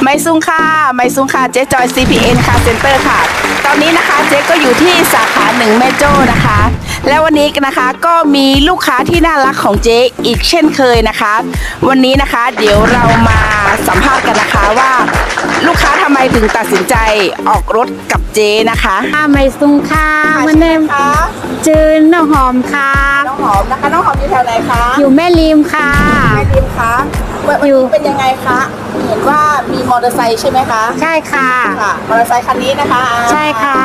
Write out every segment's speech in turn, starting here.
ไม่ซุงค่ะเจ๊จอย CPN ค่ะเซ็นเตอร์ค่ะตอนนี้นะคะเจ๊ก็อยู่ที่สาขา1แม่โจ้นะคะและวันนี้นะคะก็มีลูกค้าที่น่ารักของเจ๊อีกเช่นเคยนะคะวันนี้นะคะเดี๋ยวเรามาสัมภาษณ์กันนะคะว่าลูกค้าทำไมถึงตัดสินใจออกรถกับเจ๊นะคะ ไม่ซุงค่ะวันนี้ คะ จืนน้องหอมค่ะ น้องหอมนะคะน้องหอมอยู่แถวไหนคะ อยู่แม่ริมค่ะ แม่ริมคะวันนี้เป็นยังไงคะเห็นว่ามีมอเตอร์ไซค์ใช่ไหมคะ ใช่ค่ะ ค่ะมอเตอร์ไซค์คันนี้นะคะ ใช่ค่ะ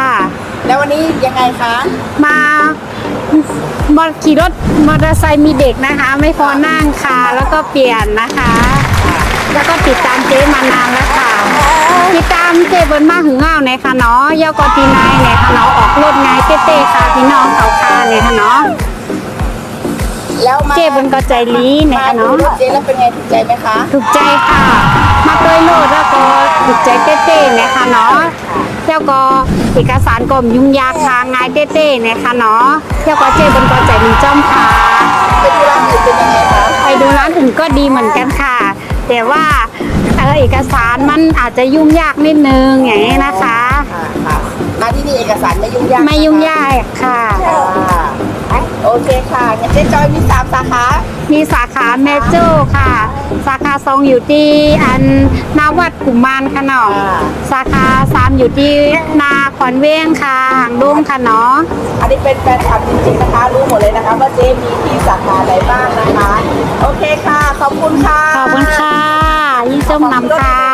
แล้ววันนี้ยังไงคะ มาขี่รถมอเตอร์ไซค์มีเด็กนะคะ ไม่พอนั่งค่ะ แล้วก็เปลี่ยนนะคะ แล้วก็ติดตามเจ๊มานานแล้วค่ะติดตามเจ๊บนมาหึงเง่าเนี่ยค่ะเนาะเยาวกตีนายเนี่ยค่ะเนาะออกรถไงเต้ๆค่ะพี่น้องเขาคาเนี่ยค่ะเนาะ แล้วมา เจ๊บนก็ใจลีเนี่ยค่ะ ดู เนาะ รถเจ๊แล้วเป็นไงถูกใจไหมคะ ถูกใจค่ะ มาโดยโลดแล้วก็ถูกใจเต้ๆเนี่ยค่ะเนาะแล้วก็เอกสารก็ยุ่งยากค่ะง่ายเต้ๆเนี่ยค่ะเนาะแล้วก็เจ๊บนก็ใจมีจ้อมค่ะ ไปดูร้านอื่นเป็นยังไงคะ ไปดูร้านอื่นก็ดีเหมือนกันค่ะ แต่ว่าเอกสารมันอาจจะยุ่งยากนิดนึงอย่างนี้นะคะ ค่ะมาที่นี่เอกสารไม่ยุ่งยาก ไม่ยุ่งยากค่ะ ค่ะโอเคค่ะงั้นเจ๊จอยมี3สาขา มีสาขาแมโจ้ค่ะ สาขา2อยู่ที่นาวัดกุมารค่ะเนาะสาขา3อยู่ที่นาขอนเว้งค่ะหางดุ้งค่ะเนาะ อันนี้เป็นแฟนคลับจริงๆนะคะรู้หมดเลยนะคะว่าเจ๊มีที่สาขาไหนบ้างนะคะโอเคค่ะขอบคุณค่ะ ขอบคุณค่ะ ยิ่งจมนำค่ะ